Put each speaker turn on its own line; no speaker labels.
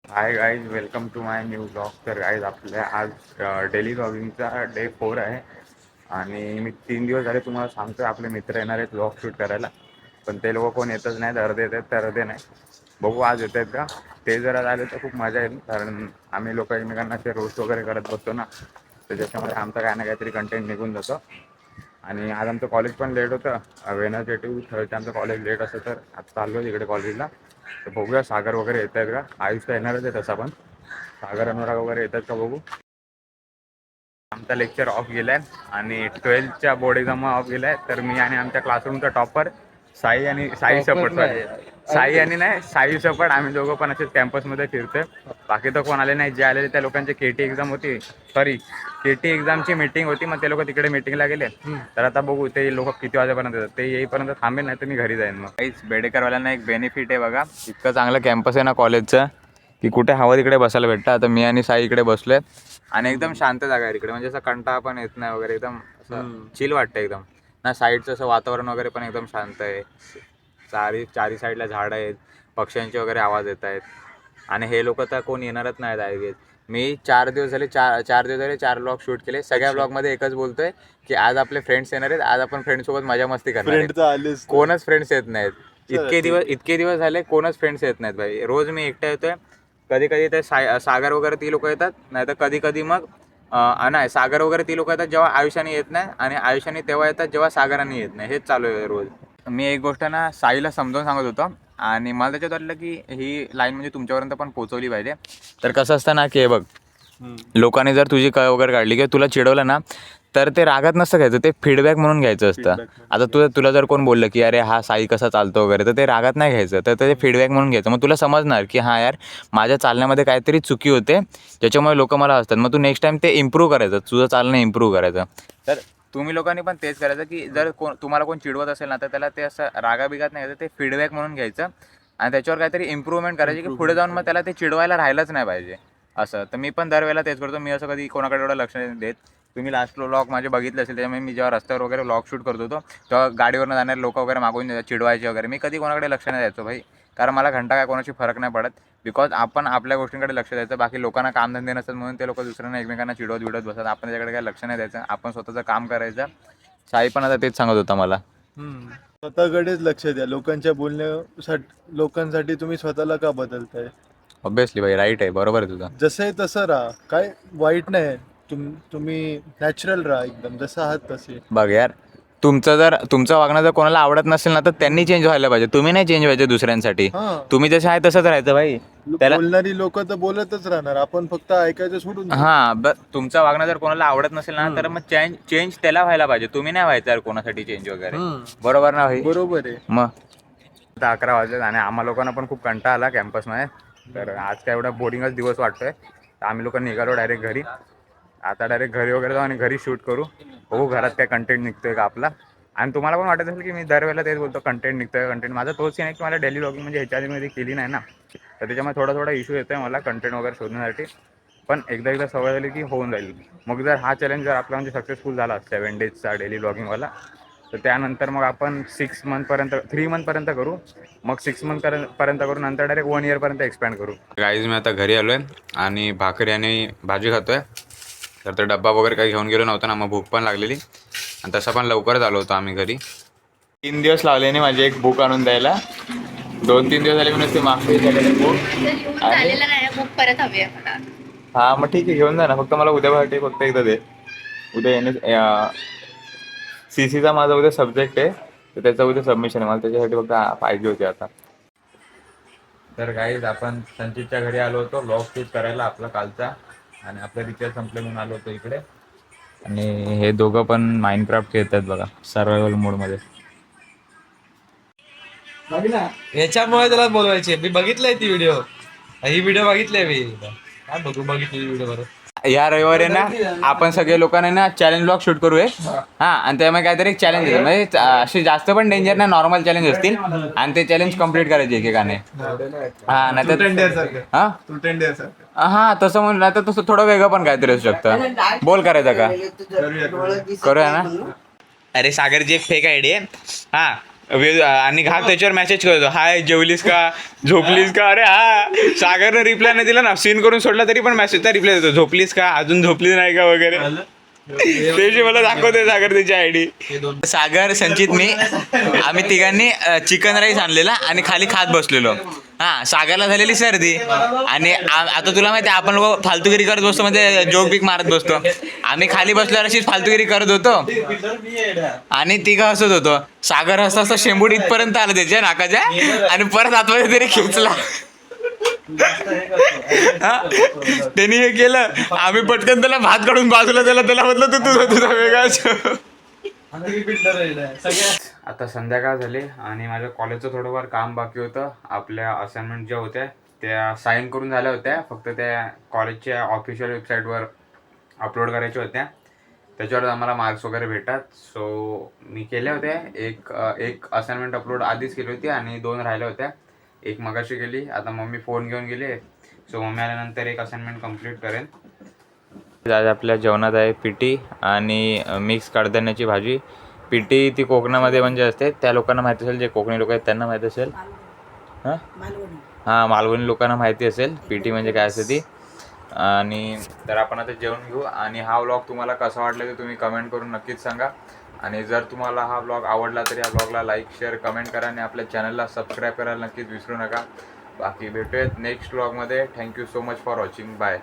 High guys, welcome to my new blog. तर guys आपल्या आज डेली ब्लॉगिंगचा डे 4 आहे. आणि मी 3 दिवस झाले तुम्हाला सांगतोय आपले मित्र येणार आहेत ब्लॉग शूट करायला. पण ते लोक कोण येतच नाहीत, अर्धे येतात तर अर्धे नाही. बघू आज येत आहेत का. ते जरा झाले तर खूप मजा येईल, कारण आम्ही लोक एकमेकांना असे रोस्ट वगैरे करत बसतो ना, तर त्याच्यामुळे आमचा काय ना काहीतरी कंटेंट निघून जातो. आणि आज आमचं कॉलेज पण लेट होतं. वेनसडे टू थर्सडे आमचं कॉलेज लेट असतं, तर आता चाललो आहे तिकडे कॉलेजला. तर बघूया सागर वगैरे येत आहेत का. आयुष तर येणारच आहे तसा, पण सागर अनुराग वगैरे येतात का बघू. आमचा लेक्चर ऑफ गेलाय आणि 12th बोर्ड एक्झाम ऑफ गेलाय. तर मी आणि आमच्या क्लासरूमचा टॉपर साई आणि साई सपट, साई आणि नाही साई सपट, आम्ही दोघं पण असेच कॅम्पसमध्ये फिरतोय. बाकी तर कोण आले नाही. जे आलेले त्या लोकांची केटी एक्झाम होती, सॉरी केटी एक्झामची मीटिंग होती, मग ते लोक तिकडे मीटिंगला गेले. तर आता बघू ते लोक किती वाजेपर्यंत येतात. ते येईपर्यंत थांबेल, नाही तर मी घरी जाईन. मग काहीच बेडेकरवाल्यांना एक बेनिफिट आहे बघा, इतकं चांगलं कॅम्पस आहे ना कॉलेजचं, की कुठे हवं तिकडे बसायला भेटतं. आता मी आणि साई इकडे बसलोय आणि एकदम शांत जागा आहे इकडे, म्हणजे असं कंटाळा पण येत नाही वगैरे, एकदम असं चिल वाटतं एकदम ना. साईडचं असं वातावरण वगैरे पण एकदम शांत आहे. चारी साईडला झाडं आहेत, पक्ष्यांचे वगैरे आवाज येत आहेत. आणि हे लोक तर कोण येणारच नाहीत आय गेस. मी 4 दिवस झाले, चार दिवस झाले 4 ब्लॉग शूट केले. सगळ्या ब्लॉगमध्ये एकच बोलतोय की आज आपले फ्रेंड्स येणार आहेत, आज आपण फ्रेंड्ससोबत मजा मस्ती करणार आहे. कोणच फ्रेंड्स येत नाहीत. इतके दिवस झाले कोणच फ्रेंड्स येत नाहीत भाई. रोज मी एकटा येतोय. कधी कधी ते सागर वगैरे ती लोक येतात, नाही तर कधी कधी मग नाही, सागर वगैरे ती लोक येतात जेव्हा आयुष्याने येत नाही, आणि आयुष्याने तेव्हा येतात जेव्हा सागराने येत नाही. हेच चालू आहे रोज. मी एक गोष्ट ना साईला समजावून सांगत होतो, आणि मला त्याच्यात वाटलं की ही लाईन म्हणजे तुमच्यापर्यंत पण पोहोचवली पाहिजे. तर कसं असतं ना की हे बघ, लोकांनी जर तुझी कळ वगैरे काढली किंवा तुला चिडवलं ना, तर ते रागात नसतं घ्यायचं, ते फीडबॅक म्हणून घ्यायचं असतं. आता तुला जर कोण बोललं की अरे हा साई कसा चालतो वगैरे, तर ते रागात नाही घ्यायचं, तर ते फीडबॅक म्हणून घ्यायचं. मग तुला समजणार की हां यार, माझ्या चालण्यामध्ये काहीतरी चुकी होते, ज्याच्यामुळे लोक मला हसतात. मग तू नेक्स्ट टाइम ते इम्प्रूव्ह करायचं, तुझं चालणं इम्प्रूव्ह करायचं. तर तुम्ही लोकांनी पण तेच करायचं की जर तुम्हाला कोण चिडवत असेल ना, तर त्याला ते असं रागाबिगात नाही घ्यायचं, ते फीडबॅक म्हणून घ्यायचं आणि त्याच्यावर काहीतरी इम्प्रूव्हमेंट करायची, की पुढे जाऊन मग त्याला ते चिडवायला राहिलंच नाही पाहिजे. असं तर मी पण दरवेळेला तेच करतो. मी असं कधी कोणाकडे एवढं लक्ष नाही देत. तुम्ही लास्ट व्लॉग माझे बघितले असेल, त्याच्यामुळे मी जेव्हा रस्त्यावर वगैरे व्लॉग शूट करत होतो, तेव्हा गाडीवरनं जाणारे लोक वगैरे मागून चिडवायचे वगैरे, मी कधी कोणाकडे लक्ष नाही द्यायचो भाई. कारण मला घंटा काय कोणाची फरक नाही पडत. बिकॉज आपण आपल्या गोष्टींकडे लक्ष द्यायचं. बाकी लोकांना कामधंदे नसतात म्हणून ते लोक दुसऱ्यांना एकमेकांना चिडवत बसतात. आपण त्याच्याकडे काय लक्ष नाही द्यायचं, आपण स्वतःचं काम करायचं. साई पण आता तेच सांगत होता मला.
स्वतःकडेच लक्ष द्या. लोकांच्या बोलण्यासाठी, लोकांसाठी तुम्ही स्वतःला का बदलताय?
ऑब्विसली भाई, राईट आहे, बरोबर आहे तुझं.
जसं आहे तसं राहा, काय वाईट नाही. तुम्ही नॅचरल राहा, एकदम जसं आहात तसे.
बघ यार, तुमचं वागणं जर कोणाला आवडत नसेल ना, तर त्यांनी चेंज व्हायला पाहिजे. तुम्ही नाही चेंज व्हायचे दुसऱ्यांसाठी. तुम्ही जसे आहे तसंच राहायचं भाई. त्याला
बोलणारी लोक तर बोलतच राहणार, आपण फक्त ऐकायचं सोडून द्यायचं.
हां, तुमचं वागणं जर कोणाला आवडत नसेल ना, तर मग चेंज त्याला व्हायला पाहिजे. तुम्ही नाही व्हायचं यार कोणासाठी चेंज वगैरे. बरोबर ना भाई?
बरोबर आहे.
मग आता 11 वाजले आणि आम्हा लोकांना पण खूप कंटाळा आला कॅम्पसमध्ये. तर आज काय एवढा बोरिंगच दिवस वाटतोय. तर आम्ही लोक निघालो डायरेक्ट घरी. आता डायरेक्ट घरी वगैरे जाऊ आणि घरी शूट करू. बघू घरात काय कंटेंट निघतोय का आपला. आणि तुम्हाला पण वाटत असेल की मी दरवेळेला तेच बोलतो, कंटेंट निघतोय कंटेंट. माझा तोच नाही की मला डेली व्लॉगिंग म्हणजे ह्याच्यामध्ये केली नाही ना, तर त्याच्यामुळे थोडा इश्यू येतोय मला कंटेंट वगैरे शोधण्यासाठी. पण एकदा सवय झाली की होऊन जाईल. मग जर हा चॅलेंज जर आपला म्हणजे सक्सेसफुल झाला 7 डेजचा डेली व्लॉगिंगवाला, तर त्यानंतर मग आपण 3 मंथपर्यंत करू. मग 6 मंथपर्यंत करू, नंतर डायरेक्ट 1 इयरपर्यंत एक्सपॅन्ड करू. गाईज मी आता घरी आलो आहे आणि भाकरी आणि भाजी खातोय. तर डब्बा वगैरे काही घेऊन गेलो नव्हता ना, मग भूक पण लागलेली. आणि तसं पण लवकरच आलो होतो आम्ही घरी. 3 दिवस लावले नाही माझी एक बुक आणून द्यायला. 2-3 दिवस झाले मी नुसते मागते
बुक परत हवी आहे मला.
हा मग ठीक आहे, घेऊन जा ना. फक्त मला उद्या फक्त एकदा दे. उद्या येणे CCचा माझा उद्या सब्जेक्ट आहे, तर त्याचं उद्या सबमिशन आहे. मला त्याच्यासाठी फक्त पाहिजे होती आता. तर गाईज आपण संचितच्या घरी आलो होतो व्लॉग शूट करायला आपला कालचा, आणि आपलं रिचार्ज संपले म्हणून आलो होतो इकडे. आणि हे दोघं पण माइनक्राफ्ट खेळतात बघा, सर्वायवल मोडमध्ये.
याच्यामुळे त्याला बोलवायचे. मी बघितलंय ती व्हिडिओ, ही व्हिडिओ बघितली मी. काय बघितली व्हिडिओ बरं.
या रविवारी ना आपण सगळे लोकांना ना चॅलेंज ब्लॉग शूट करूया. हा, आणि त्यामुळे काहीतरी एक चॅलेंज आहे, म्हणजे असे जास्त पण डेंजर नाही, नॉर्मल चॅलेंज असतील, आणि ते चॅलेंज कम्प्लीट करायचे एकेकाने. हा नाही तर हा तसं म्हणून, नाही तर तसं थोडं वेगळं पण काहीतरी असू शकतं. बोल करायचं का, करूया ना. अरे सागरची एक फेक आयडी आहे. हा, आणि घाट त्याच्यावर मेसेज करतो, हाय जेवलीस का, झोपलीस का. अरे हा, सागरनं रिप्लाय नाही दिला ना, सीन करून सोडला तरी पण मेसेजचा रिप्लाय देतो, झोपलीस का, अजून झोपलीस नाही का वगैरे. त्याची मला दाखवते सागर त्याची आयडी. सागर, संचित, मी आम्ही तिघांनी चिकन राईस आणलेला आणि खाली खात बसलेलो. हा, सागरला झालेली सर्दी आणि आता तुला माहिती आहे आपण लोक फालतूगिरी करत बसतो, म्हणजे जोक बिक मारत बसतो. आम्ही खाली बसल्यावर अशीच फालतूगिरी करत होतो आणि तिघं हसत होतो. सागर हसता हसता शेंबूड इथपर्यंत आलं त्याच्या नाकाच्या आणि परत आतमध्ये तरी खेचला. त्यांनी हे केलं, आम्ही पटकन त्याला भात काढून बाजूला त्याला म्हटलं तू तुझा वेगळाच. आता संध्याकाळ झाली आणि माझ्या कॉलेजचं थोडंफार काम बाकी होतं. आपल्या असाइनमेंट ज्या होत्या त्या साईन करून झाल्या होत्या, फक्त त्या कॉलेजच्या ऑफिशियल वेबसाईटवर अपलोड करायच्या होत्या. त्याच्यावर आम्हाला मार्क्स वगैरे भेटतात. सो मी केल्या होत्या. एक असाइनमेंट अपलोड आधीच केली होती आणि 2 राहिल्या होत्या. एक मगाशी केली. आता मम्मी फोन घेऊन गेली, सो मम्मी आल्यानंतर एक असाइनमेंट कंप्लीट करेन. आज आपल्या जेवणात आहे पिठी आणि मिक्स कडधान्याची भाजी. पिठी ती कोकणामध्ये म्हणजे असते, त्या लोकांना माहिती असेल, जे कोकणी लोक आहेत त्यांना माहिती असेल. हां, मालवणी लोकांना माहिती असेल पिठी म्हणजे काय असते ती. आणि तर आपण आता जेवण घेऊ. आणि हा व्लॉग तुम्हाला कसा वाटला ते तुम्ही कमेंट करून नक्कीच सांगा. आणि जर तुम्हाला हा व्लॉग आवडला तर या व्लॉगला लाईक शेअर कमेंट करा आणि आपल्या चॅनलला सबस्क्राईब करायला नक्कीच विसरू नका. बाकी भेटूयात नेक्स्ट व्लॉगमध्ये. Thank you so much for watching. Bye.